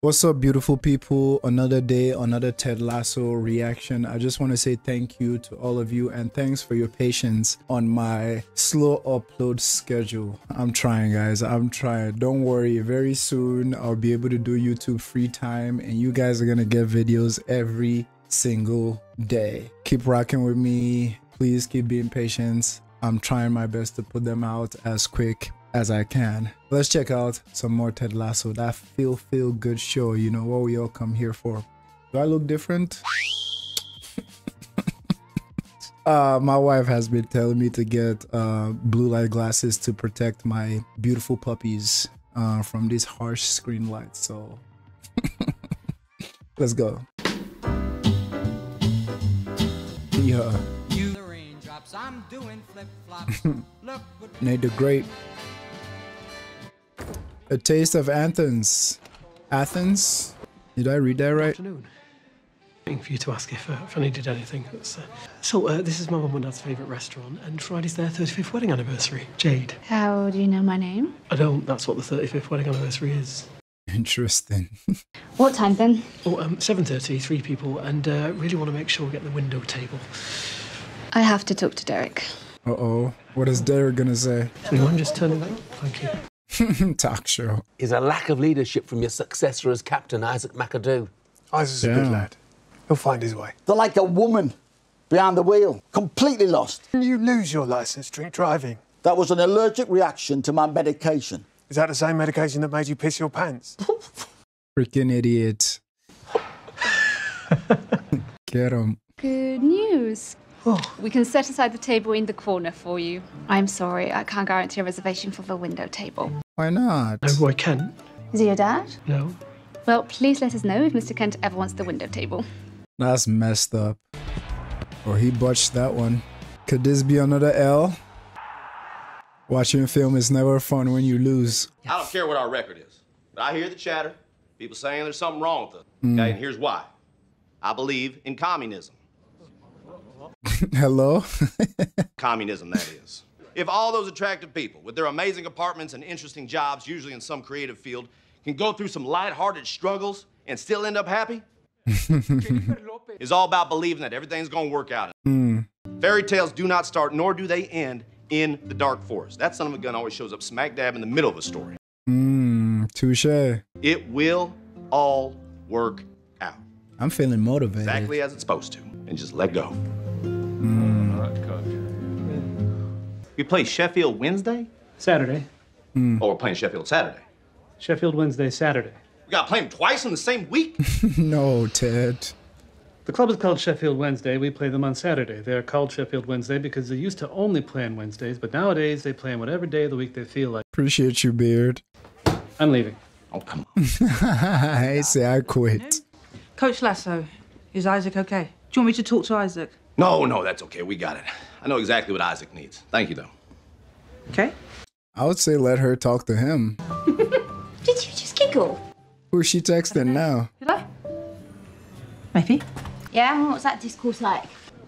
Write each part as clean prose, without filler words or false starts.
What's up, beautiful people? Another day, another Ted Lasso reaction. I just want to say thank you to all of you and thanks for your patience on my slow upload schedule. I'm trying, guys. I'm trying. Don't worry. Very soon, I'll be able to do YouTube free time and you guys are going to get videos every single day. Keep rocking with me. Please keep being patient. I'm trying my best to put them out as quick as I can. Let's check out some more Ted Lasso. That feel good show, you know what we all come here for. Do I look different? My wife has been telling me to get blue light glasses to protect my beautiful puppies from these harsh screen lights, so let's go. Yeah. I'm doing flip-flops. Nate the Great. A Taste of Athens. Athens? Did I read that right? Good afternoon. Waiting for you to ask if I needed anything. This is my mum and dad's favourite restaurant, and Friday's their 35th wedding anniversary. Jade. How do you know my name? I don't. That's what the 35th wedding anniversary is. Interesting. What time then? Oh, 7:30, 3 people, and really want to make sure we get the window table. I have to talk to Derek. Uh-oh. What is Derek gonna say? Do you mind just turning that on? Thank you. Talk show. Is a lack of leadership from your successor as captain, Isaac McAdoo. Isaac's a good lad. He'll find his way. They're like a woman behind the wheel, completely lost. You lose your licence drink driving. That was an allergic reaction to my medication. Is that the same medication that made you piss your pants? Freaking idiot. Get him. Good news. We can set aside the table in the corner for you. I'm sorry, I can't guarantee a reservation for the window table. Why not? No, Roy Kent. Is he your dad? No. Well, please let us know if Mr. Kent ever wants the window table. That's messed up. Or he botched that one. Could this be another L? Watching film is never fun when you lose. I don't care what our record is, but I hear the chatter. People saying there's something wrong with it. Okay, and here's why. I believe in communism. Hello? Communism, that is. If all those attractive people with their amazing apartments and interesting jobs, usually in some creative field, can go through some lighthearted struggles and still end up happy, it's all about believing that everything's gonna work out. Fairy tales do not start, nor do they end in the dark forest. That son of a gun always shows up smack dab in the middle of a story. Touche. It will all work out. I'm feeling motivated. Exactly as it's supposed to, and just let go. We play Sheffield Wednesday? Saturday. Oh, we're playing Sheffield Saturday. Sheffield Wednesday, Saturday. We gotta play them twice in the same week? No, Ted. The club is called Sheffield Wednesday. We play them on Saturday. They're called Sheffield Wednesday because they used to only play on Wednesdays, but nowadays they play on whatever day of the week they feel like. Appreciate you, Beard. I'm leaving. Oh, come on. I say I quit. Coach Lasso, is Isaac okay? Do you want me to talk to Isaac? No, that's okay. We got it. I know exactly what Isaac needs. Thank you, though. Okay. I would say let her talk to him. Did you just giggle? Who's she texting now? Did I? Maybe. Yeah, what was that discourse like?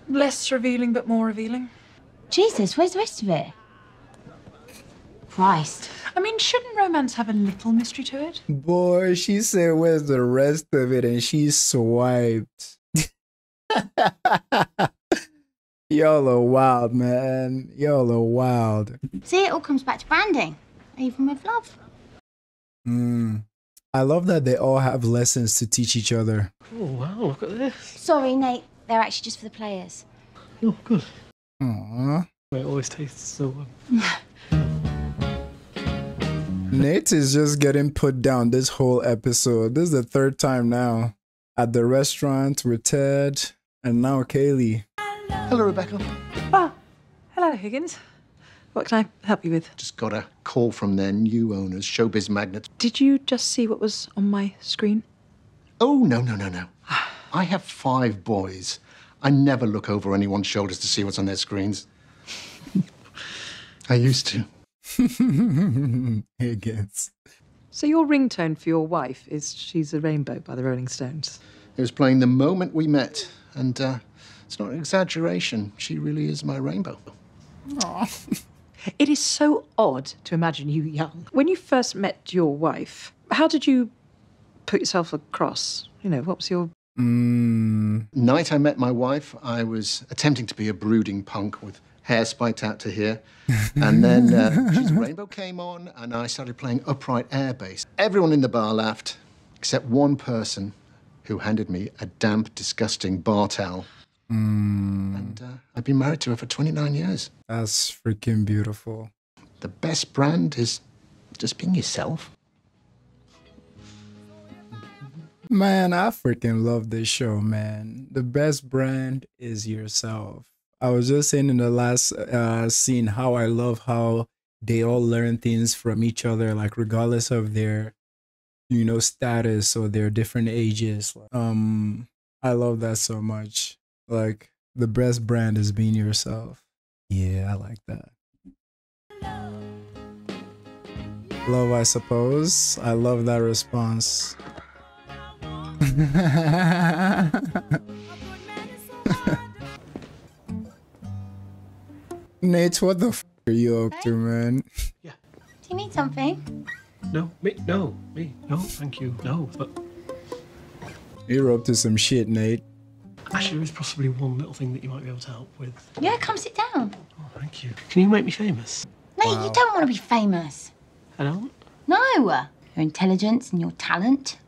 Less revealing, but more revealing. Jesus, where's the rest of it? Christ. I mean, shouldn't romance have a little mystery to it? Boy, she said, where's the rest of it? And she swiped. Y'all are wild, man. Y'all are wild. See, it all comes back to branding, even with love. I love that they all have lessons to teach each other. Oh, wow, look at this. Sorry, Nate. They're actually just for the players. Oh, good. Aww. It always tastes so Nate is just getting put down this whole episode. This is the 3rd time now. At the restaurant with Ted and now Kaylee. Hello, Rebecca. Ah, hello, Higgins. What can I help you with? Just got a call from their new owners, Showbiz Magnates. Did you just see what was on my screen? Oh, no. I have 5 boys. I never look over anyone's shoulders to see what's on their screens. I used to. Higgins. So your ringtone for your wife is She's a Rainbow by the Rolling Stones? It was playing the moment we met, and it's not an exaggeration. She really is my rainbow. Aww. It is so odd to imagine you young. When you first met your wife, how did you put yourself across? You know, what was your... Night I met my wife, I was attempting to be a brooding punk with hair spiked out to here. And then She's a Rainbow came on, and I started playing upright air bass. Everyone in the bar laughed, except one person who handed me a damp, disgusting bar towel. And I've been married to her for 29 years. That's freaking beautiful. The best brand is just being yourself. Man, I freaking love this show, man. The best brand is yourself. I was just saying in the last scene how I love how they all learn things from each other, like regardless of their, you know, status or their different ages. I love that so much. Like, the best brand is being yourself. Yeah, I like that. Love, I suppose. I love that response. Nate, what the f are you up to, man? Yeah. Do you need something? No, me, thank you, no, but... You're up to some shit, Nate. Actually, there is possibly one little thing that you might be able to help with. Yeah, come sit down. Oh, thank you. Can you make me famous? No, you don't want to be famous. I don't? No. Your intelligence and your talent.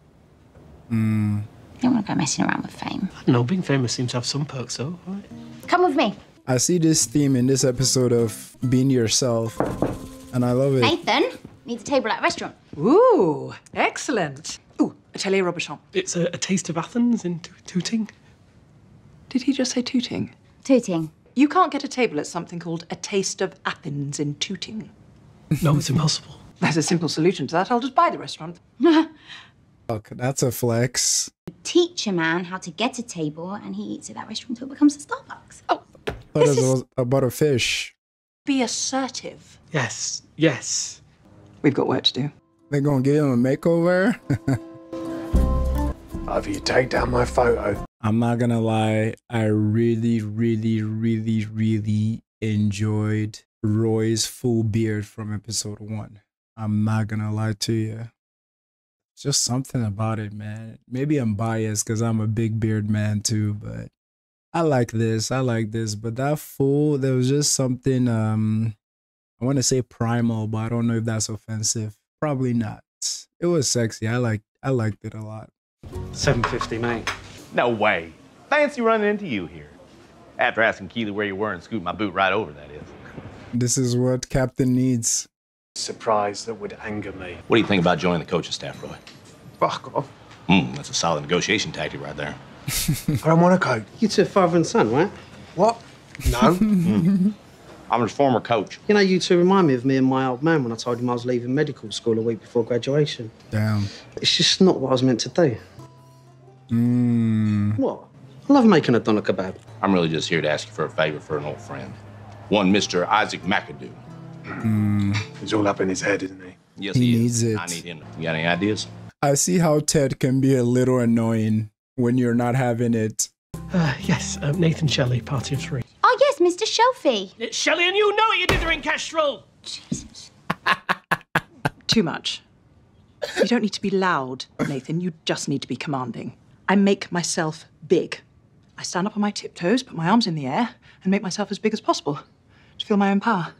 You don't want to go messing around with fame. I don't know, being famous seems to have some perks, though, right? Come with me. I see this theme in this episode of being yourself, and I love it. Nathan needs a table at a restaurant. Ooh, excellent. Ooh, Atelier Robuchon. It's a taste of Athens in Tooting. Did he just say Tooting? Tooting. You can't get a table at something called A Taste of Athens in Tooting. No, it's impossible. There's a simple solution to that. I'll just buy the restaurant. Fuck, that's a flex. Teach a man how to get a table, and he eats at that restaurant until it becomes a Starbucks. Oh, That is about a fish. Be assertive. Yes, yes. We've got work to do. They're gonna give him a makeover? Either you take down my photo. I'm not gonna lie, I really enjoyed Roy's full beard from episode 1. I'm not gonna lie to you. Just something about it, man. Maybe I'm biased because I'm a big beard man too, but I like this. But that full, there was just something, I want to say primal, but I don't know if that's offensive. Probably not. It was sexy. I liked it a lot. $7.50, mate. No way. Fancy running into you here. After asking Keely where you were and scooting my boot right over, that is. This is what Captain needs. Surprise that would anger me. What do you think about joining the coaching staff, Roy? Fuck off. That's a solid negotiation tactic right there. I don't want to coach. You two are father and son, right? What? No. I'm his former coach. You know, you two remind me of me and my old man when I told him I was leaving medical school a week before graduation. Damn. It's just not what I was meant to do. What? I love making a doner kebab. I'm really just here to ask you for a favor for an old friend. One Mr. Isaac McAdoo. He's all up in his head, isn't he? Yes, He he needs is. it. I need him. You got any ideas? I see how Ted can be a little annoying when you're not having it. Yes, Nathan Shelley, party of 3. Oh, yes, Mr. Shelfie. It's Shelley, and you know it, you dithering kestrel! Jesus. Too much. You don't need to be loud, Nathan. You just need to be commanding. I make myself big. I stand up on my tiptoes, put my arms in the air, and make myself as big as possible to feel my own power.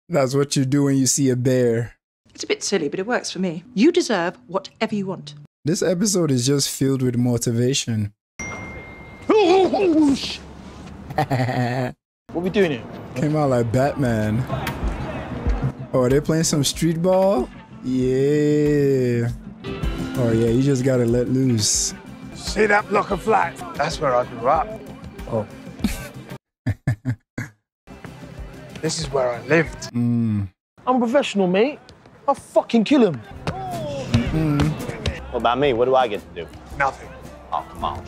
That's what you do when you see a bear. It's a bit silly, but it works for me. You deserve whatever you want. This episode is just filled with motivation. What are we doing here? Came out like Batman. Oh, are they playing some street ball? Yeah. Oh yeah, you just gotta let loose. See that block of flats? That's where I grew up. Oh. This is where I lived. I'm a professional, mate. I'll fucking kill him. What about me? What do I get to do? Nothing. Oh, come on.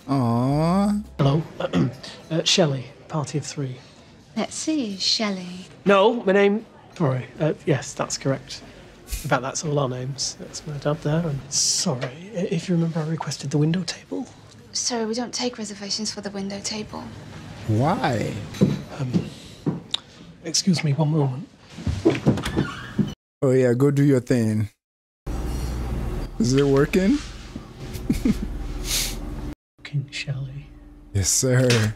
Aww. Hello. Shelley, party of 3. Let's see, Shelley. No, my name... Sorry. Yes, that's correct. In fact, that's all our names. That's my dad there. And sorry, if you remember, I requested the window table. Sorry, we don't take reservations for the window table. Why? Excuse me, one moment. Oh yeah, go do your thing. Is it working? King Shelley. Yes, sir.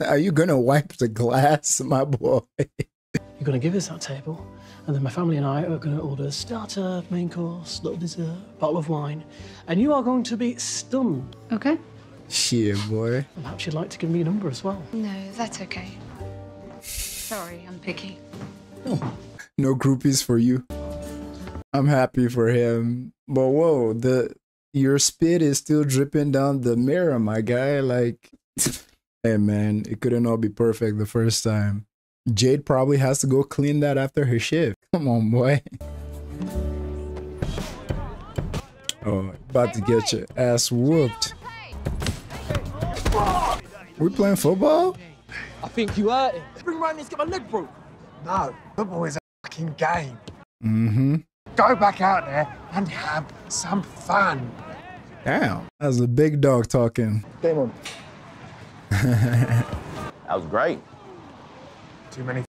Are you gonna wipe the glass, my boy? You're going to give us that table, and then my family and I are going to order starter, main course, little dessert, bottle of wine, and you are going to be stunned. Okay. Shit, boy. And perhaps you'd like to give me a number as well. No, that's okay. Sorry, I'm picky. No groupies for you. I'm happy for him. But whoa, your spit is still dripping down the mirror, my guy. Like, hey man, it couldn't all be perfect the first time. Jade probably has to go clean that after her shift. Come on, boy. Oh, about to get your ass whooped. We playing football? I think you hurt him. Bring him around here, get my leg broke. No, football is a fucking game. Mm-hmm. Go back out there and have some fun. Damn, that was a big dog talking. Game on. That was great. Too many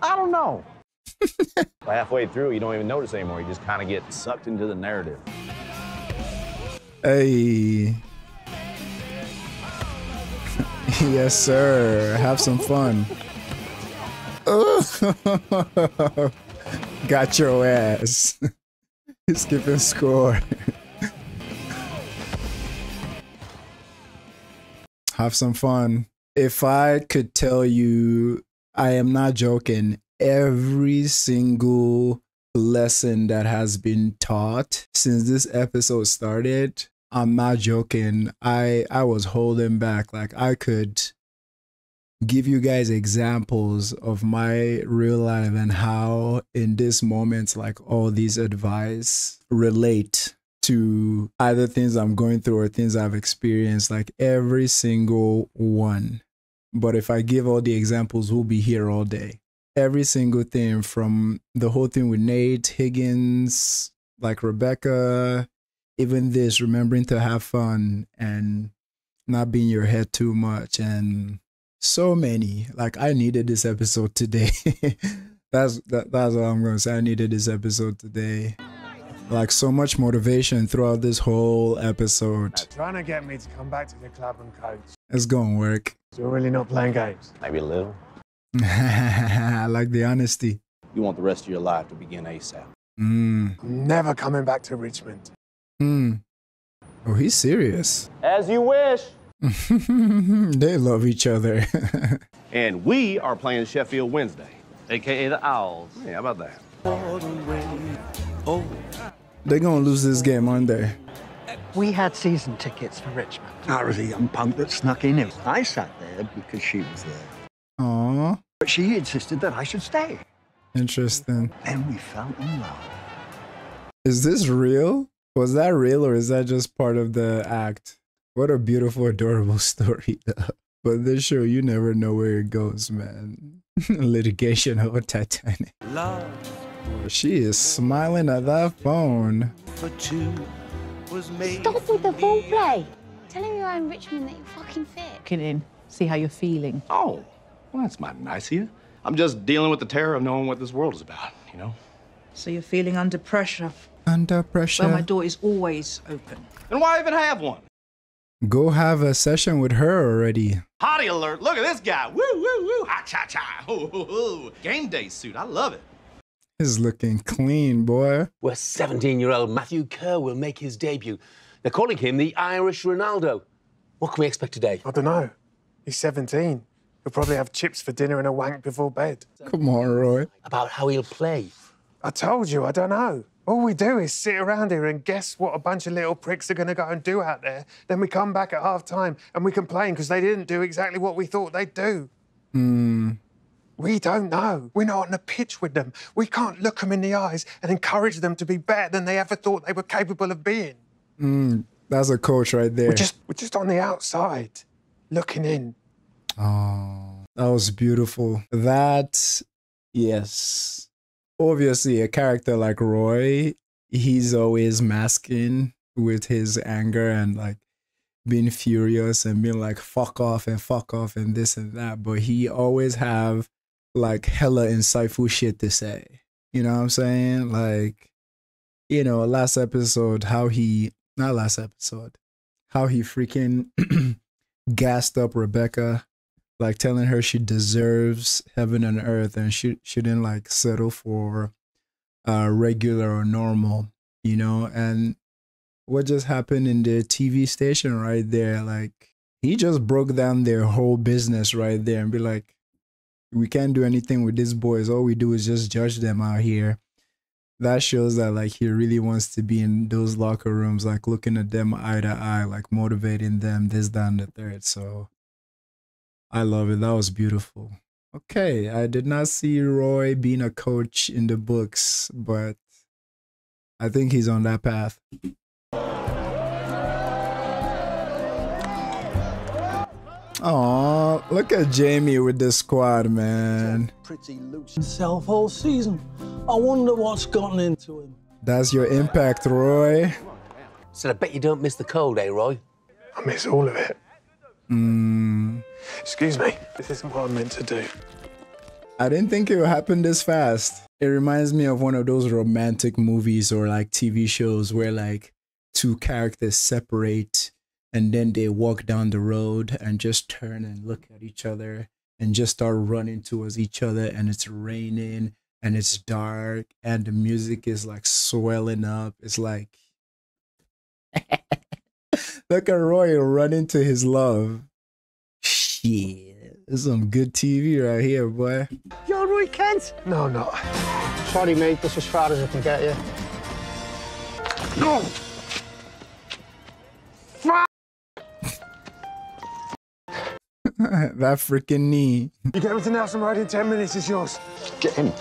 I don't know. Halfway through, you don't even notice anymore. You just kind of get sucked into the narrative. Hey. Yes, sir. Have some fun. Oh. Got your ass. Skipping score. Have some fun. If I could tell you, I am not joking, every single lesson that has been taught since this episode started, I'm not joking. I was holding back. Like, I could give you guys examples of my real life and how in this moment, like, all these advice relate to either things I'm going through or things I've experienced, like every single one. But if I give all the examples, we'll be here all day. Every single thing, from the whole thing with Nate, Higgins, like Rebecca, even this, remembering to have fun and not be in your head too much, and so many. Like, I needed this episode today. That's all I'm going to say. I needed this episode today. Like, so much motivation throughout this whole episode. Trying to get me to come back to the club and coach. It's going to work. So we're really not playing games? Maybe a little. I like the honesty. You want the rest of your life to begin ASAP. I'm never coming back to Richmond. Oh, he's serious. As you wish. They love each other. And we are playing Sheffield Wednesday. AKA the Owls. Yeah, how about that? They're going to lose this game, aren't they? We had season tickets for Richmond. I was a young punk that snuck in. I sat there because she was there. Aww. But she insisted that I should stay. Interesting. Then we fell in love. Is this real? Was that real, or is that just part of the act? What a beautiful, adorable story, though. But this show, you never know where it goes, man. Litigation over Titanic. Love. She is smiling at that phone. For two was made. Stop with the foreplay. Telling me I'm Richmond that you're fucking fit. Get in. See how you're feeling. Oh, well, that's mighty nice of you. I'm just dealing with the terror of knowing what this world is about, you know? So you're feeling under pressure? Under pressure. Well, my door is always open. And why even have one? Go have a session with her already. Hottie alert, look at this guy. Woo, woo, woo, ha, cha, cha. Hoo, hoo, hoo. Game day suit, I love it. He's looking clean, boy. Where 17-year-old Matthew Kerr will make his debut. They're calling him the Irish Ronaldo. What can we expect today? I don't know. He's 17. He'll probably have chips for dinner and a wank before bed. Come on, Roy. About how he'll play. I told you, I don't know. All we do is sit around here and guess what a bunch of little pricks are going to go and do out there. Then we come back at half-time and we complain because they didn't do exactly what we thought they'd do. We don't know. We're not on the pitch with them. We can't look them in the eyes and encourage them to be better than they ever thought they were capable of being. That's a coach right there. We're just on the outside, looking in. Oh, that was beautiful. That, yes. Obviously, a character like Roy he's always masking with his anger and like being furious and being like fuck off and this and that, but he always have like hella insightful shit to say. You know what I'm saying? Like, you know, last episode, how he freaking gassed up Rebecca, like telling her she deserves heaven and earth and she shouldn't like settle for regular or normal, you know. And what just happened in the TV station right there, like he just broke down their whole business right there and be like, we can't do anything with these boys, all we do is just judge them out here. That shows that like he really wants to be in those locker rooms, like looking at them eye to eye, like motivating them, this, that, and the third. So I love it. That was beautiful. Okay, I did not see Roy being a coach in the books, but I think he's on that path. Oh, look at Jamie with the squad, man. Pretty loose himself all season. I wonder what's gotten into him. That's your impact, Roy. So I bet you don't miss the cold, eh, Roy? I miss all of it. Excuse me, this isn't what I meant to do. I didn't think it would happen this fast. It reminds me of one of those romantic movies or like TV shows where like two characters separate and then they walk down the road and just turn and look at each other and just start running towards each other, and it's raining and it's dark and the music is like swelling up. It's like look at Roy running to his love. Shit, this is some good TV right here, boy. You're Roy Kent? No, I'm not. Sorry, mate. That's as far as I can get you. No! That freaking knee. You get him to Nelson Road in 10 minutes, it's yours. Get him.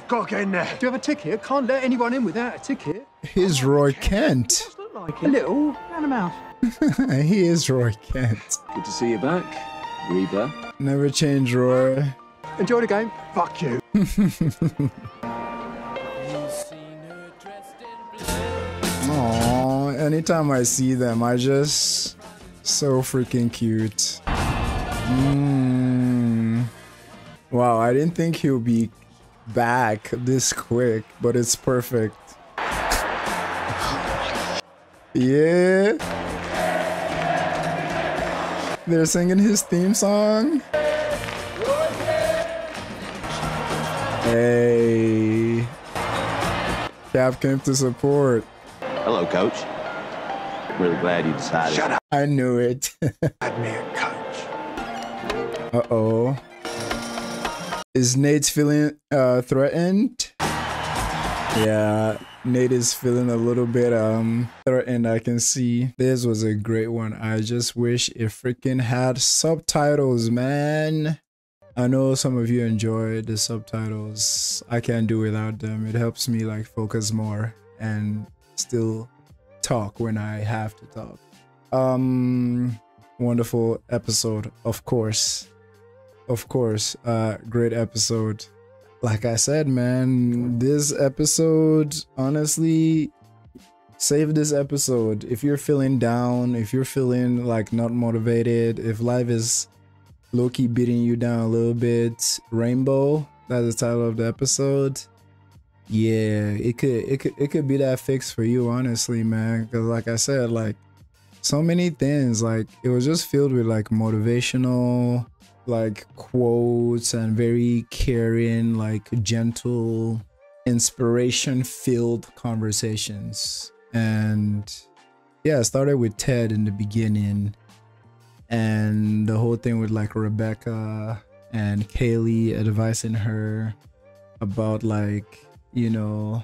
Gotta get in there. Do you have a ticket? Can't let anyone in without a ticket. He's Roy Kent. Look like it. A little, round the mouth. He is Roy Kent. Good to see you back, Reba. Never change, Roy. Enjoy the game. Fuck you. Aww, anytime I see them, I just so freaking cute. Wow, I didn't think he'll be back this quick, but it's perfect. Yeah. They're singing his theme song. Hey. Cap came to support. Hello, Coach. Really glad you decided. Shut up. I knew it. Had me a coach. Uh-oh. Is Nate feeling threatened? Yeah, Nate is feeling a little bit threatened, I can see. This was a great one. I just wish it freaking had subtitles, man. I know some of you enjoy the subtitles. I can't do without them. It helps me like focus more and still talk when I have to talk. Wonderful episode, of course. Great episode. Like I said, man, this episode, honestly, save this episode. If you're feeling down, if you're feeling like not motivated, if life is low-key beating you down a little bit, Rainbow, that's the title of the episode. Yeah, it could be that fix for you, honestly, man. Because like I said, like so many things, like it was just filled with like motivational like quotes and very caring, like gentle, inspiration filled conversations. And yeah, it started with Ted in the beginning, and the whole thing with like Rebecca and Kaylee advising her about like, you know,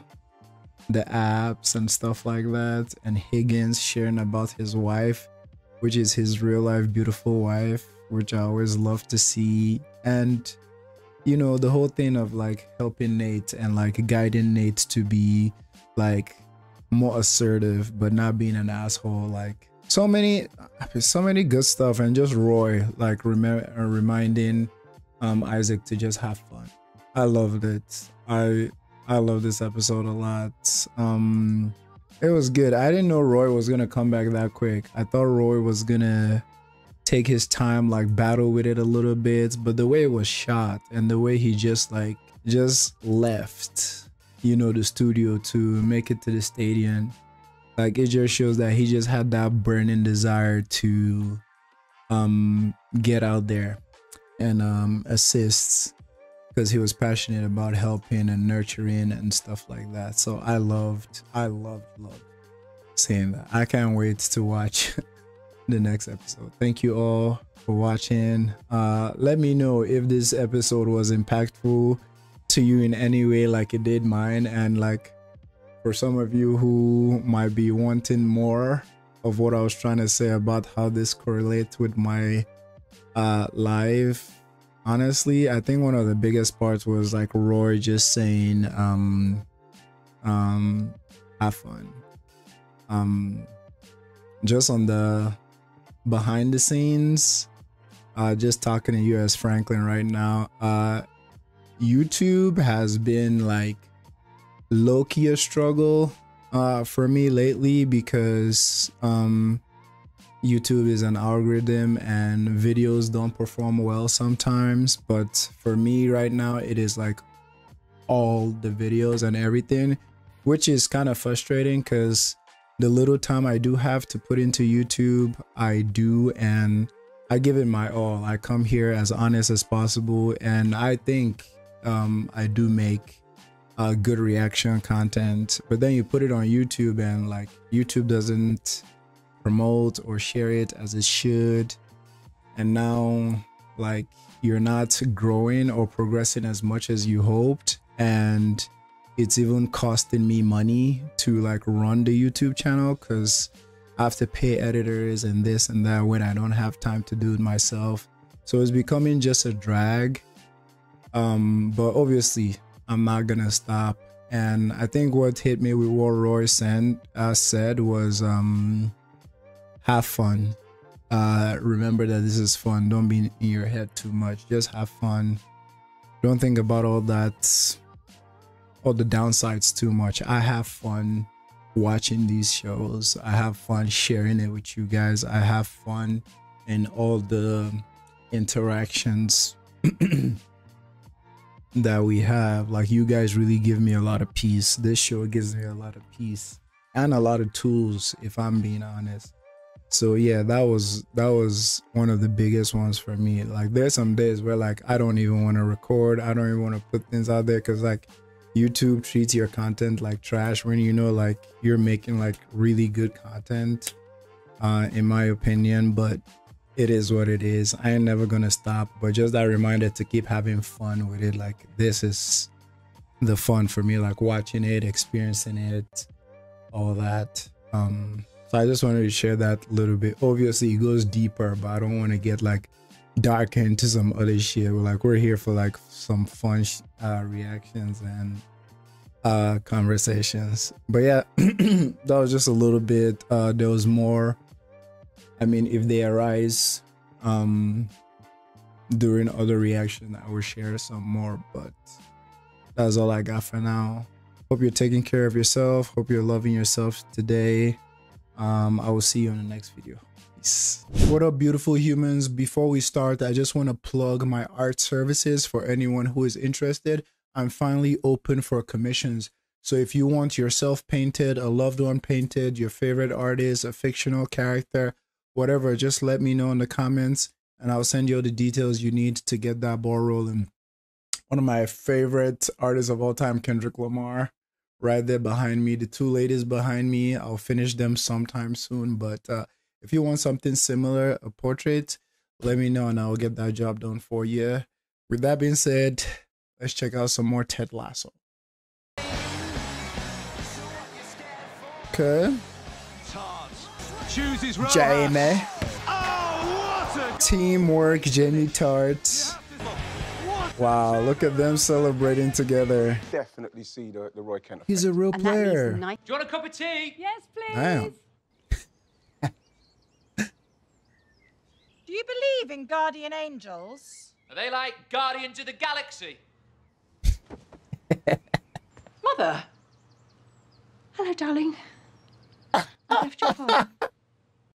the apps and stuff like that, and Higgins sharing about his wife, which is his real life beautiful wife, which I always love to see. And you know, the whole thing of like helping Nate and like guiding Nate to be like more assertive but not being an asshole. Like so many good stuff. And just Roy like reminding Isaac to just have fun. I loved it. I I love this episode a lot. It was good. I didn't know Roy was gonna come back that quick. I thought Roy was gonna take his time, like battle with it a little bit, but the way it was shot and the way he just left, you know, the studio to make it to the stadium, like it just shows that he just had that burning desire to get out there and assist, because he was passionate about helping and nurturing and stuff like that. So I loved seeing that. I can't wait to watch the next episode. Thank you all for watching. Let me know if this episode was impactful to you in any way like it did mine, and like for some of you who might be wanting more of what I was trying to say about how this correlates with my life. Honestly, I think one of the biggest parts was like Roy just saying have fun. Just on the behind the scenes, just talking to you as Franklin right now, YouTube has been like low-key a struggle for me lately, because YouTube is an algorithm and videos don't perform well sometimes. But for me right now, it is like all the videos and everything, which is kind of frustrating, because the little time I do have to put into YouTube, I do, and I give it my all. I come here as honest as possible, and I think I do make good reaction content. But then you put it on YouTube and like YouTube doesn't promote or share it as it should, and now like you're not growing or progressing as much as you hoped, and it's even costing me money to like run the YouTube channel, because I have to pay editors and this and that when I don't have time to do it myself. So it's becoming just a drag, but obviously I'm not gonna stop. And I think what hit me with what Roy said was have fun. Remember that this is fun. Don't be in your head too much. Just have fun. Don't think about all that, all the downsides too much. I have fun watching these shows. I have fun sharing it with you guys. I have fun in all the interactions that we have. Like, you guys really give me a lot of peace. This show gives me a lot of peace and a lot of tools, if I'm being honest. So yeah, that was one of the biggest ones for me. Like, there's some days where like I don't even want to record, I don't even want to put things out there, because like YouTube treats your content like trash when you know like you're making like really good content, in my opinion. But it is what it is. I ain't never gonna stop, but just that reminder to keep having fun with it. Like, this is the fun for me, like watching it, experiencing it, all that. So I just wanted to share that a little bit. Obviously it goes deeper, but I don't want to get like darker into some other shit. We're here for like some fun reactions and conversations. But yeah, that was just a little bit. There was more. I mean, if they arise during other reaction, I will share some more, but that's all I got for now. Hope you're taking care of yourself. Hope you're loving yourself today. I will see you in the next video. Peace. What up, beautiful humans? Before we start, I just want to plug my art services for anyone who is interested. I'm finally open for commissions. So if you want yourself painted, a loved one painted, your favorite artist, a fictional character, whatever, just let me know in the comments and I'll send you all the details you need to get that ball rolling. One of my favorite artists of all time, Kendrick Lamar, right there behind me. The two ladies behind me, I'll finish them sometime soon. But if you want something similar, a portrait, let me know and I'll get that job done for you. With that being said, let's check out some more Ted Lasso. Okay. Jamie. Teamwork, Jamie Tart. Wow, look at them celebrating together. Definitely see the Roy Kent effect. He's a real player. Do you want a cup of tea? Yes, please. Damn. Do you believe in guardian angels? Are they like Guardians of the Galaxy? Mother! Hello, darling. I left your phone.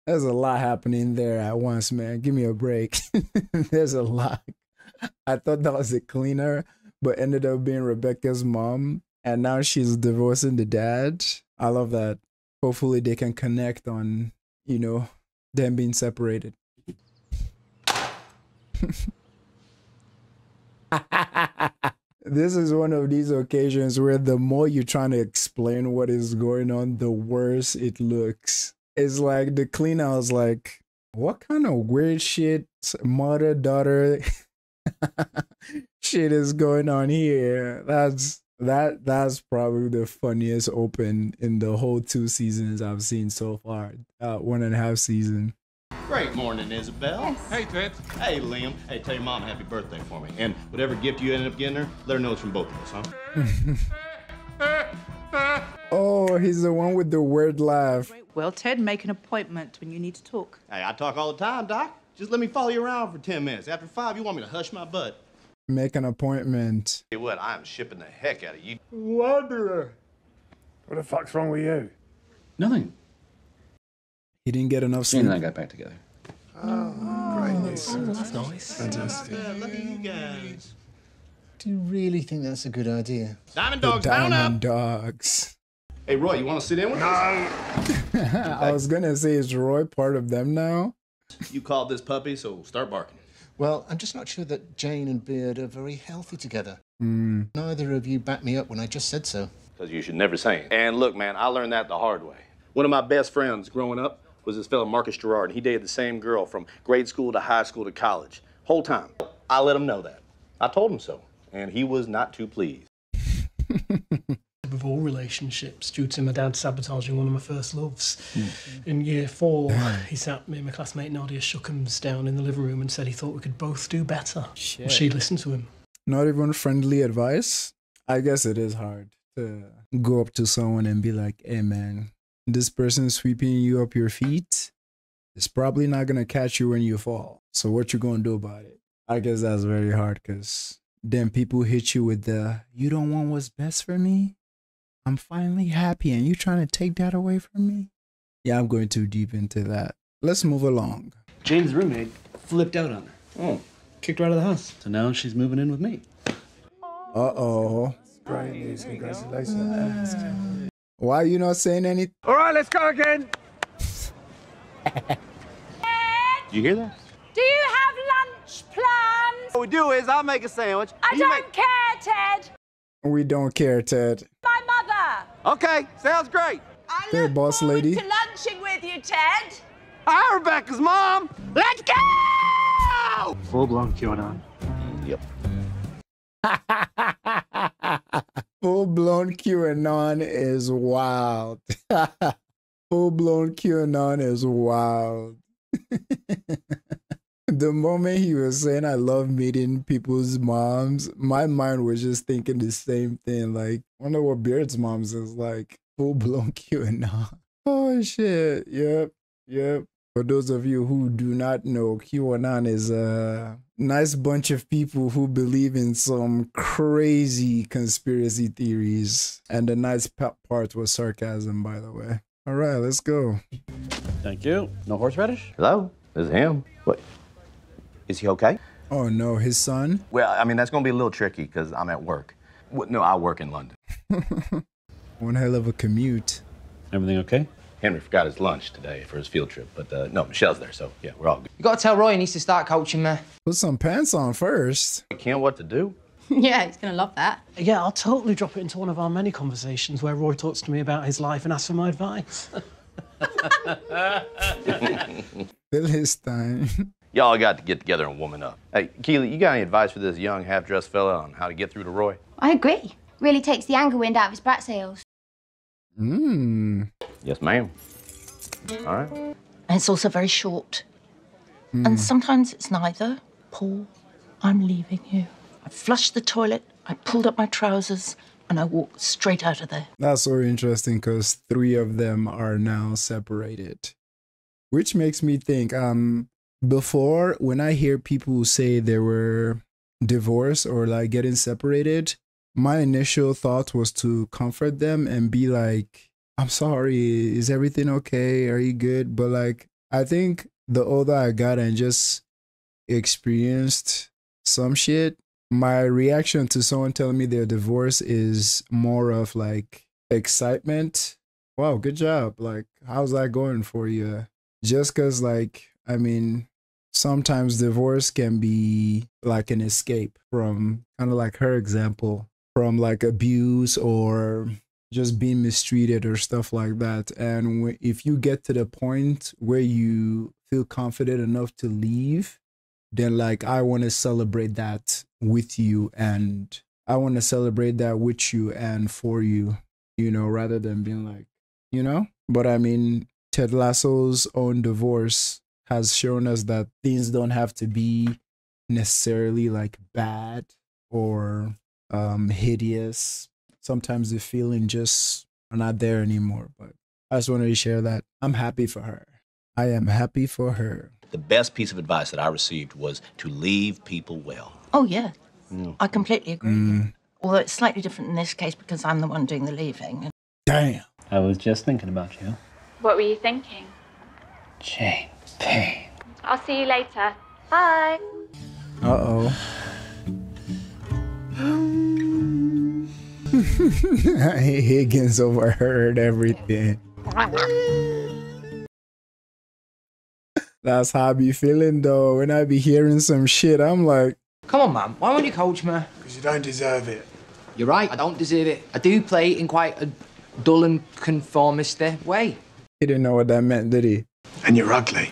There's a lot happening there at once, man. Give me a break. There's a lot. I thought that was a cleaner, but ended up being Rebecca's mom. And now she's divorcing the dad. I love that. Hopefully they can connect on, you know, them being separated. This is one of these occasions where the more you're trying to explain what is going on, the worse it looks. It's like the cleaner was like, what kind of weird shit, mother-daughter shit is going on here? That's probably the funniest open in the whole 2 seasons I've seen so far. 1.5 season. Great morning, Isabel. Yes. Hey, Ted. Hey, Liam. Hey, tell your mom happy birthday for me. And whatever gift you end up getting her, let her know it's from both of us, huh? Oh, he's the one with the weird laugh. Well, Ted, make an appointment when you need to talk. Hey, I talk all the time, Doc. Just let me follow you around for 10 minutes. After 5, you want me to hush my butt. Make an appointment. Tell you what, I am shipping the heck out of you. Wanderer. What the fuck's wrong with you? Nothing. He didn't get enough sleep. Jane and I got back together. Oh, great news. Oh, that's nice. Fantastic. Look at you guys. Do you really think that's a good idea? Diamond The dogs, down Diamond up. Dogs. Hey, Roy, you want to sit in with us? I was gonna say, is Roy part of them now? You called this puppy, so start barking. Well, I'm just not sure that Jane and Beard are very healthy together. Mm. Neither of you backed me up when I just said so. Because you should never say it. And look, man, I learned that the hard way. One of my best friends growing up was this fellow Marcus Gerard, and he dated the same girl from grade school to high school to college. Whole time. I let him know that. I told him so, and he was not too pleased. With all relationships, due to my dad sabotaging one of my first loves. In year 4, he sat me and my classmate Nadia Shookums down in the living room and said he thought we could both do better. Shit. Well, she listened to him. Not even friendly advice? I guess it is hard to go up to someone and be like, hey man, this person sweeping you up your feet is probably not gonna catch you when you fall. So what you gonna do about it? I guess that's very hard because then people hit you with the, you don't want what's best for me? I'm finally happy and you trying to take that away from me? Yeah, I'm going too deep into that. Let's move along. Jane's roommate flipped out on her. Oh. Kicked her out of the house. So now she's moving in with me. Uh-oh. Great news. Congratulations. Why are you not saying anything? All right, let's go again. You hear that? Do you have lunch plans? What we do is I'll make a sandwich. I don't care, Ted. We don't care, Ted. My mother. Okay, sounds great. Hey, boss lady. To lunching with you, Ted. Hi, Rebecca's mom. Let's go! Full-blown QAnon. Yep. Full-blown QAnon is wild. Full-blown QAnon is wild. The moment he was saying I love meeting people's moms, my mind was just thinking the same thing. Like, I wonder what Beard's mom's is like. Full-blown QAnon. Oh, shit. Yep. For those of you who do not know, QAnon is a nice bunch of people who believe in some crazy conspiracy theories. And the nice part was sarcasm, by the way. All right, let's go. Thank you. No horseradish? Hello? This is him. What? Is he okay? Oh, no, his son? Well, I mean, that's going to be a little tricky because I'm at work. No, I work in London. One hell of a commute. Everything okay? Henry forgot his lunch today for his field trip, but no, Michelle's there, so yeah, we're all good. You gotta tell Roy he needs to start coaching me. Put some pants on first. Ken, what to do? Yeah, he's gonna love that. Yeah, I'll totally drop it into one of our many conversations where Roy talks to me about his life and asks for my advice. Philistine. Y'all got to get together and woman up. Hey, Keely, you got any advice for this young half-dressed fella on how to get through to Roy? I agree. Really takes the anger wind out of his brat sails. Yes, ma'am. All right. And it's also very short. And sometimes it's neither. Paul, I'm leaving you. I flushed the toilet, I pulled up my trousers, and I walked straight out of there. That's so interesting because 3 of them are now separated. Which makes me think, before, when I hear people say they were divorced or like getting separated, my initial thought was to comfort them and be like, I'm sorry, is everything okay? Are you good? But like, I think the older I got and just experienced some shit, my reaction to someone telling me they're divorced is more of like excitement. Wow, good job. Like, how's that going for you? Just because, like, I mean, sometimes divorce can be like an escape from, kind of like her example, from like abuse or just being mistreated or stuff like that. And if you get to the point where you feel confident enough to leave, then like, I want to celebrate that with you, and I want to celebrate that with you and for you, you know, rather than being like, you know. But I mean, Ted Lasso's own divorce has shown us that things don't have to be necessarily like bad or hideous. Sometimes the feeling just are not there anymore. But I just wanted to share that. I'm happy for her. I am happy for her. The best piece of advice that I received was to leave people well. Oh, yeah. I completely agree. Although it's slightly different in this case because I'm the one doing the leaving. Damn. I was just thinking about you. What were you thinking? JP. I'll see you later. Bye. Uh-oh. Higgins overheard everything. That's how I be feeling though. When I be hearing some shit, I'm like, Come on, man. Why won't you coach me? Because you don't deserve it. You're right. I don't deserve it. I do play in quite a dull and conformist way. He didn't know what that meant, did he? And you're ugly.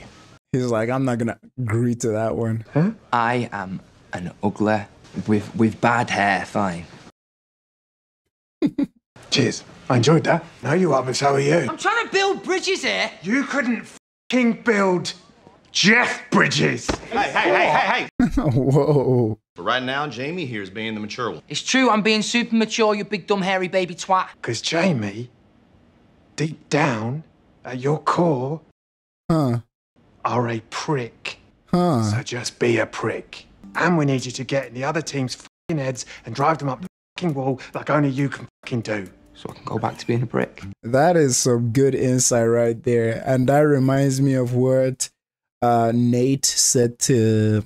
He's like, I'm not gonna agree to that one. Huh? I am an ugly with bad hair. Fine. Cheers. I enjoyed that. No, you are, but so are you. I'm trying to build bridges here. You couldn't f***ing build Jeff Bridges. Hey. Whoa. But right now, Jamie here is being the mature one. It's true. I'm being super mature. You big dumb hairy baby twat. Because Jamie, deep down, at your core, are a prick. So just be a prick. And we need you to get in the other team's f***ing heads and drive them up the f***ing wall like only you can f***ing do. So I can go back to being a prick. That is some good insight right there. And that reminds me of what Nate said to,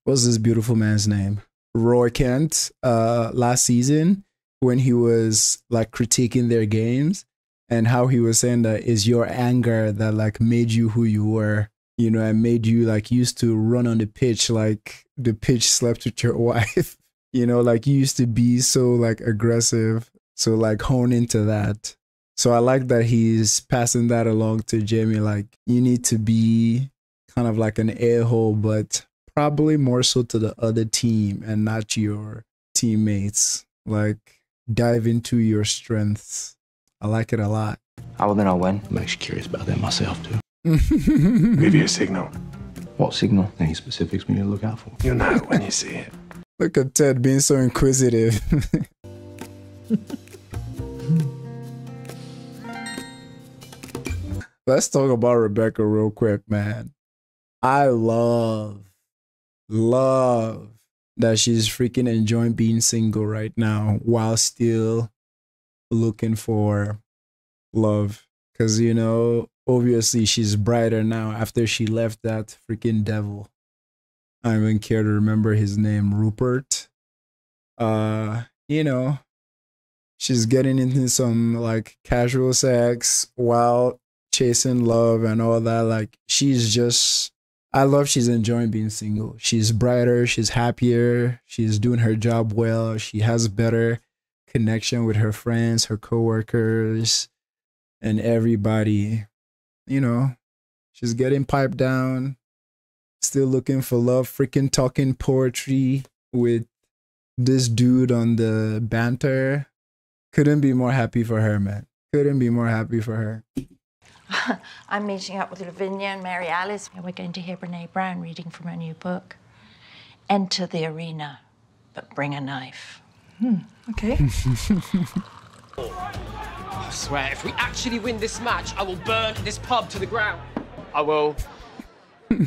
what's this beautiful man's name? Roy Kent, last season, when he was like critiquing their games, and how he was saying that is your anger that like made you who you were, you know, and made you like used to run on the pitch like the pitch slept with your wife. You know, like you used to be so like aggressive. So like hone into that. So I like that he's passing that along to Jamie. Like you need to be kind of like an a-hole, but probably more so to the other team and not your teammates. Like dive into your strengths. I like it a lot. How will I know when? I'm actually curious about that myself too. Give you a signal. What signal? Any specifics we need to look out for? You'll know when you see it. Look at Ted being so inquisitive. Let's talk about Rebecca real quick, man. I love that she's freaking enjoying being single right now while still looking for love. Because, you know, obviously she's brighter now after she left that freaking devil. I don't even care to remember his name, Rupert. You know, she's getting into some like casual sex while chasing love and all that. Like I love she's enjoying being single. She's brighter, she's happier, she's doing her job well, she has better connection with her friends, her coworkers, and everybody. You know, she's getting piped down. Still looking for love, freaking talking poetry with this dude on the banter. Couldn't be more happy for her, man. Couldn't be more happy for her. I'm meeting up with Lavinia and Mary Alice. We're going to hear Brene Brown reading from her new book. Enter the arena, but bring a knife. Okay. I swear, if we actually win this match, I will burn this pub to the ground. I will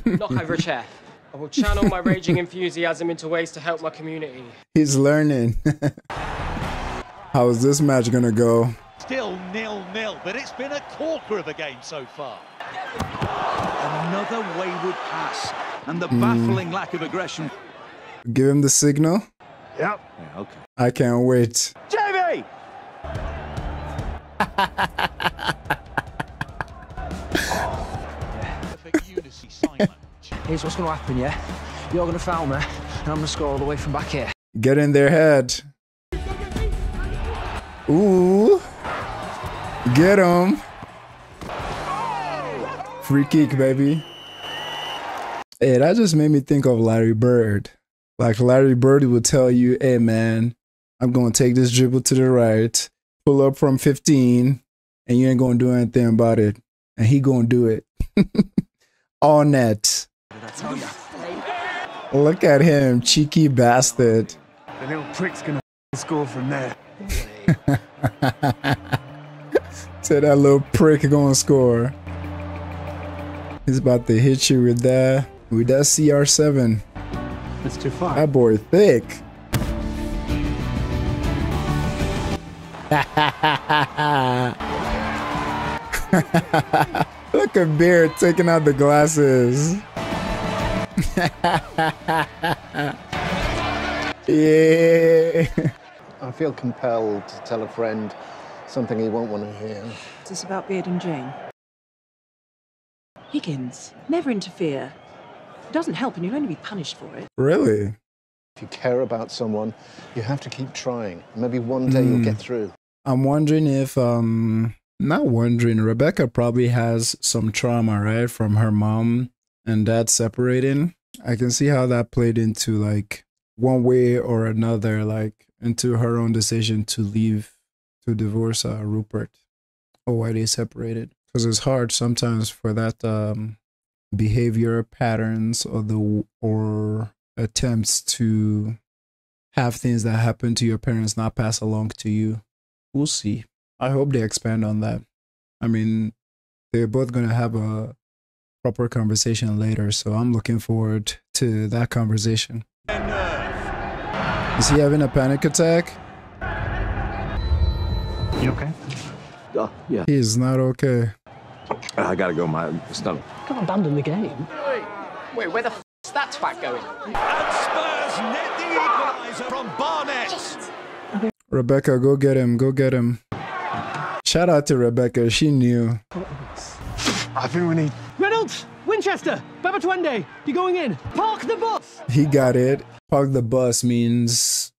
knock over a chair. I will channel my raging enthusiasm into ways to help my community. He's learning. How is this match gonna go? Still 0-0, but it's been a corker of a game so far. Another wayward pass, and the baffling lack of aggression. Give him the signal. Yep. Yeah, okay. I can't wait. Jamie! Here's what's going to happen, yeah? You're going to foul me, and I'm going to score all the way from back here. Get in their head. Ooh. Get him. Free kick, baby. Hey, that just made me think of Larry Bird. Like Larry Bird would tell you, hey man, I'm going to take this dribble to the right, pull up from 15, and you ain't going to do anything about it. And he going to do it. All net. Look at him, cheeky bastard. The little prick's gonna score from there. Say that little prick gonna score. He's about to hit you with that CR7. That's too far. That boy thick. Look at Beard taking out the glasses. Yeah. I feel compelled to tell a friend something he won't want to hear. Is this about Beard and Jane? Higgins, never interfere. It doesn't help and you'll only be punished for it. Really? If you care about someone, you have to keep trying. Maybe one day you'll get through. I'm wondering if, not wondering, Rebecca probably has some trauma, right? From her mom and dad separating. I can see how that played into, like, one way or another, like, into her own decision to leave, to divorce Rupert, or why they separated. Because it's hard sometimes for that behavior patterns or attempts to have things that happen to your parents not pass along to you. We'll see. I hope they expand on that. I mean, they're both going to have a proper conversation later, so I'm looking forward to that conversation. Is he having a panic attack? You okay? Yeah. He is not okay. I gotta go, my stomach. Can't abandon the game. Wait, where the f***'s that twat going? And Spurs net the equaliser from Barnett. Rebecca, go get him. Go get him. Shout out to Rebecca. She knew. I think we need... Reynolds! Winchester! Babatwende! You're going in! Park the bus! He got it. Park the bus means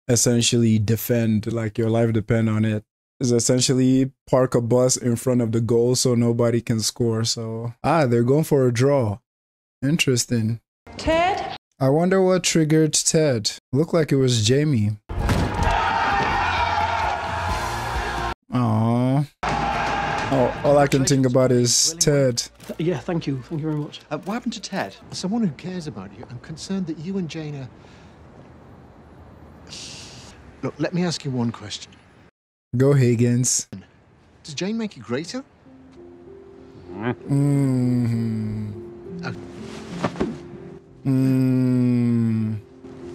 essentially defend, like your life depend on it. Is essentially park a bus in front of the goal so nobody can score. So, they're going for a draw. Interesting. Ted? I wonder what triggered Ted. Looked like it was Jamie. Aww. Oh, all I can think about is Ted. Yeah, thank you. Thank you very much. What happened to Ted? Someone who cares about you. I'm concerned that you and Jane are... Look, let me ask you one question. Go Higgins. Does Jane make you greater?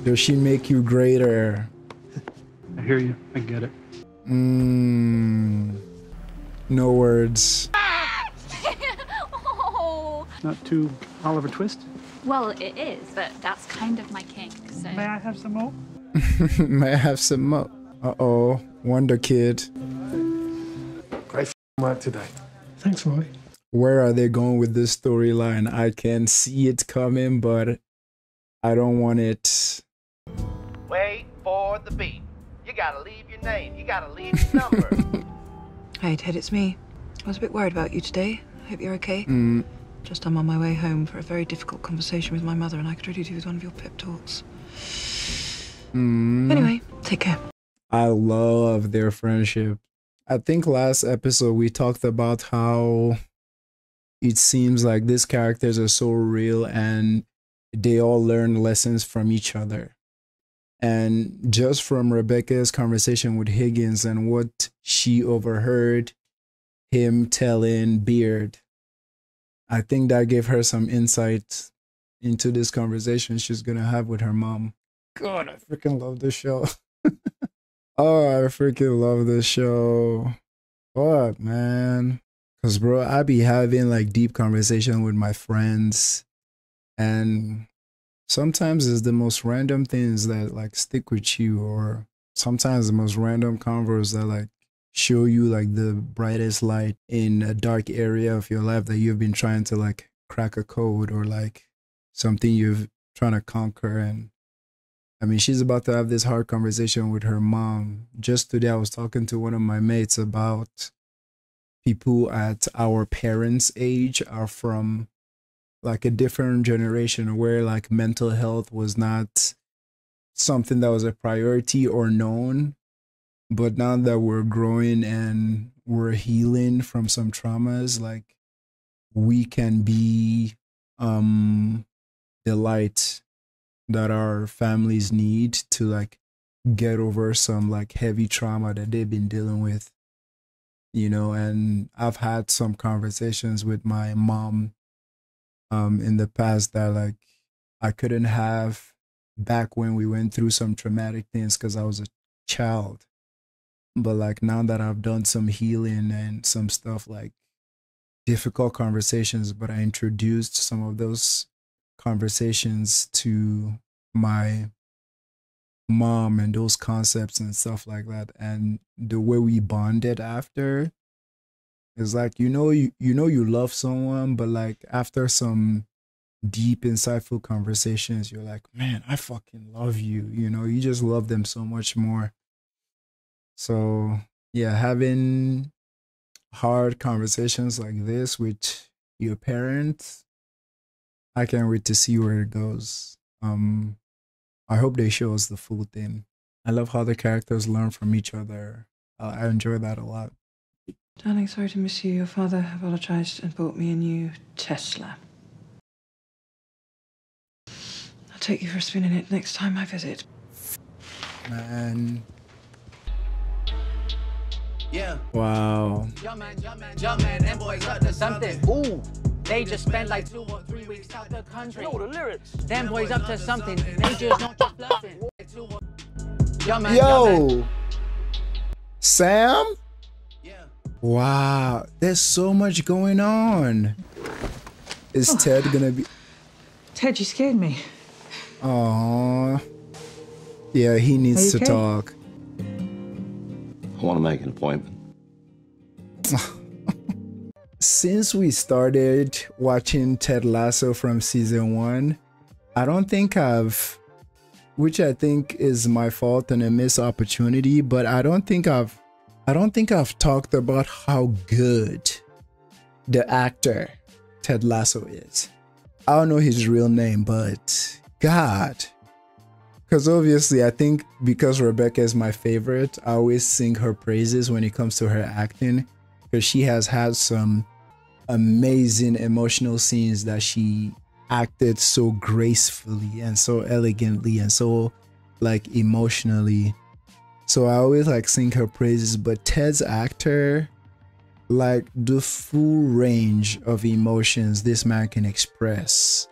Does she make you greater? I hear you. I get it. No words. Oh. Not too Oliver Twist? Well, it is, but that's kind of my kink, so... May I have some more? May I have some more? Uh-oh. Wonder Kid. Great work today. Thanks, Roy. Where are they going with this storyline? I can see it coming, but I don't want it. Wait for the beat. You gotta leave your name. You gotta leave your number. Hey, Ted, it's me. I was a bit worried about you today. I hope you're okay. Just I'm on my way home for a very difficult conversation with my mother, and I could really do with one of your pep talks. Anyway, take care. I love their friendship. I think last episode we talked about how it seems like these characters are so real and they all learn lessons from each other. And just from Rebecca's conversation with Higgins and what she overheard him telling Beard, I think that gave her some insight into this conversation she's gonna have with her mom. God, I freaking love this show. Oh, I freaking love this show. What, man? Cause bro, I be having like deep conversation with my friends, and sometimes it's the most random things that like stick with you, or sometimes the most random convos that like show you like the brightest light in a dark area of your life that you've been trying to like crack a code, or like something you've trying to conquer. And I mean, she's about to have this hard conversation with her mom. Just today I was talking to one of my mates about people at our parents' age are from like a different generation where like mental health was not something that was a priority or known. But now that we're growing and we're healing from some traumas, like we can be the light that our families need to like get over some like heavy trauma that they've been dealing with, you know. And I've had some conversations with my mom in the past that like I couldn't have back when we went through some traumatic things because I was a child. But like now that I've done some healing and some stuff, like difficult conversations, but I introduced some of those conversations to my mom and those concepts and stuff like that. And the way we bonded after is like, you know you love someone, but like after some deep, insightful conversations, you're like, man, I fucking love you. You know, you just love them so much more. So yeah, having hard conversations like this with your parents, I can't wait to see where it goes. I hope they show us the full thing. I love how the characters learn from each other. I enjoy that a lot. Darling, sorry to miss you. Your father apologized and bought me a new Tesla. I'll take you for a spin in it next time I visit. Man. Yeah. Wow. Jump man, them boys up to something. Ooh, they just spent like 2 or 3 weeks out the country. Know the lyrics. Them boys up to something. They just don't just bluffing. Yo, Sam? Wow, there's so much going on. Is Ted gonna be... Ted, you scared me. Aww. Yeah, he needs to talk. I want to make an appointment. Since we started watching Ted Lasso from season 1, I don't think which I think is my fault and a missed opportunity, but I don't think I've talked about how good the actor Ted Lasso is. I don't know his real name, but God. Because obviously, I think because Rebecca is my favorite, I always sing her praises when it comes to her acting. Because she has had some amazing emotional scenes that she acted so gracefully and so elegantly and so like emotionally. So I always like sing her praises. But Ted's actor, like the full range of emotions this man can express.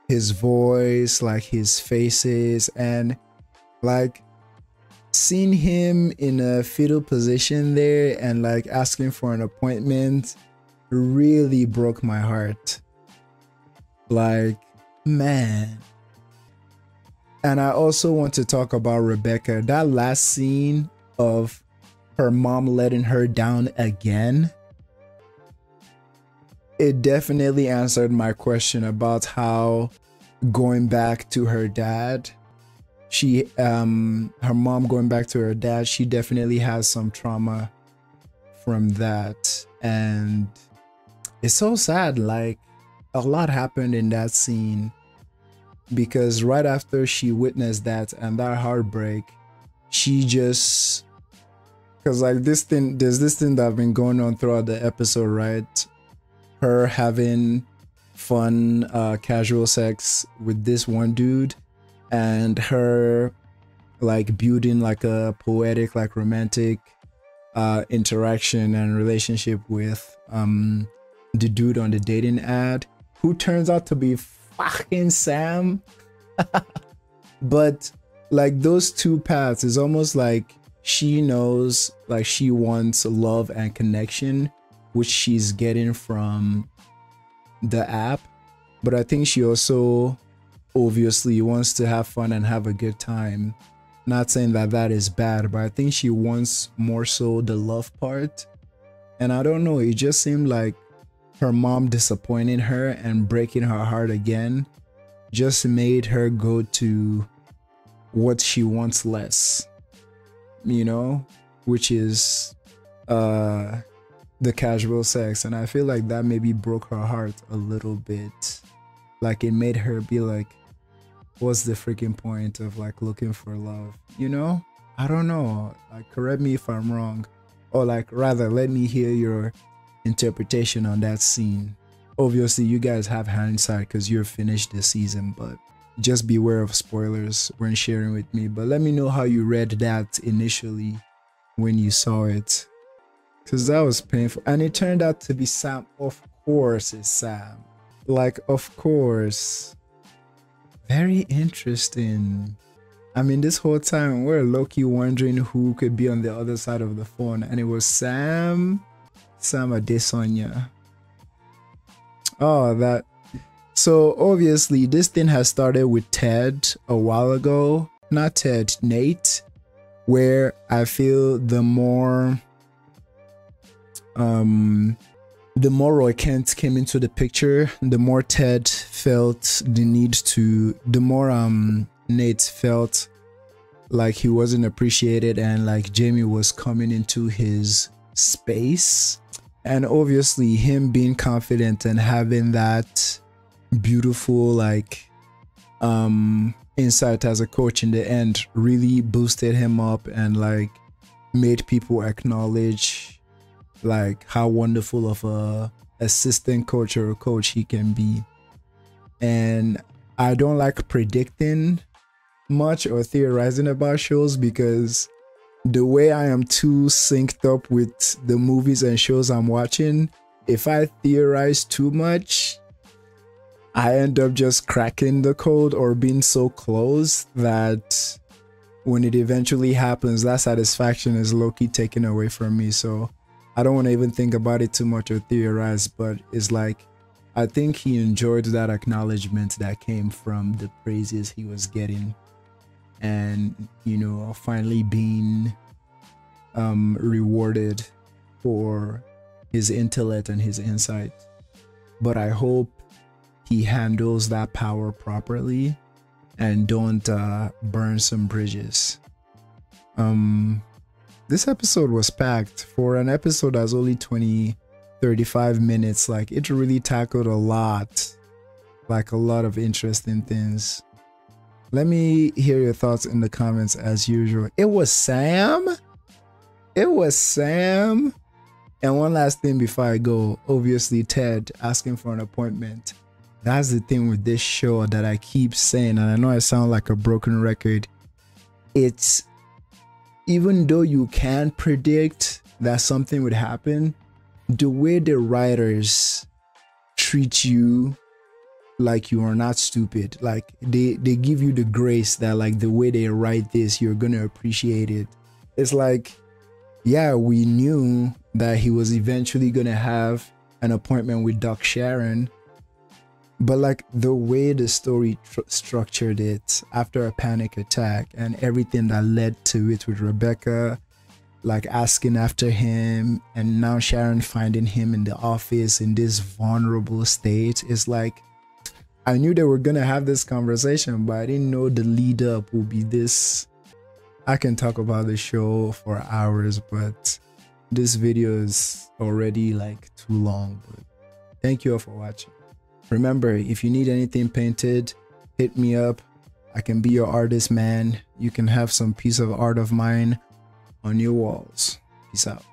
His voice, like his faces, and like seeing him in a fetal position there and like asking for an appointment really broke my heart. Like, man. And I also want to talk about Rebecca. That last scene of her mom letting her down again, it definitely answered my question about how going back to her dad, her mom going back to her dad, she definitely has some trauma from that. And it's so sad, like a lot happened in that scene, because right after she witnessed that and that heartbreak, she just, because like there's this thing that have been going on throughout the episode, right? Her having fun casual sex with this one dude, and her like building like a poetic, like romantic interaction and relationship with the dude on the dating ad, who turns out to be fucking Sam. But like those two paths is almost like she knows like she wants love and connection, which she's getting from the app. But I think she also obviously wants to have fun and have a good time. Not saying that that is bad, but I think she wants more so the love part. And I don't know, it just seemed like her mom disappointing her and breaking her heart again just made her go to what she wants less, you know, which is the casual sex. And I feel like that maybe broke her heart a little bit. Like it made her be like, what's the freaking point of like looking for love, you know? I don't know, like correct me if I'm wrong, or like rather let me hear your interpretation on that scene. Obviously you guys have hindsight because you're finished this season, but just beware of spoilers when sharing with me. But let me know how you read that initially when you saw it, because that was painful. And it turned out to be Sam. Of course it's Sam, like of course. Very interesting. I mean, this whole time we're low-key wondering who could be on the other side of the phone, and it was Sam Adesanya. Oh, that. So obviously this thing has started with Ted a while ago. Not Ted, Nate, where I feel the more Roy Kent came into the picture, the more Ted felt the need to, the more Nate felt like he wasn't appreciated and like Jamie was coming into his space. And obviously him being confident and having that beautiful like insight as a coach in the end really boosted him up and like made people acknowledge like how wonderful of a assistant coach or a coach he can be. And I don't like predicting much or theorizing about shows because the way I am too synced up with the movies and shows I'm watching, if I theorize too much, I end up just cracking the code or being so close that when it eventually happens, that satisfaction is low-key taken away from me. So I don't want to even think about it too much or theorize, but it's like I think he enjoyed that acknowledgement that came from the praises he was getting, and you know, finally being rewarded for his intellect and his insight. But I hope he handles that power properly and don't burn some bridges. This episode was packed. For an episode that's only 35 minutes, like it really tackled a lot, like a lot of interesting things. Let me hear your thoughts in the comments as usual. It was Sam. It was Sam. And one last thing before I go, obviously Ted asking for an appointment. That's the thing with this show that I keep saying, and I know I sound like a broken record. It's, even though you can predict that something would happen, the way the writers treat you like you are not stupid, like they give you the grace that like the way they write this, you're gonna appreciate it. It's like, yeah, we knew that he was eventually gonna have an appointment with Doc Sharon, but like the way the story structured it after a panic attack and everything that led to it with Rebecca like asking after him, and now Sharon finding him in the office in this vulnerable state, is like, I knew they were gonna have this conversation, but I didn't know the lead up would be this. I can talk about the show for hours, but this video is already like too long. But thank you all for watching. Remember, if you need anything painted, hit me up. I can be your artist, man. You can have some piece of art of mine on your walls. Peace out.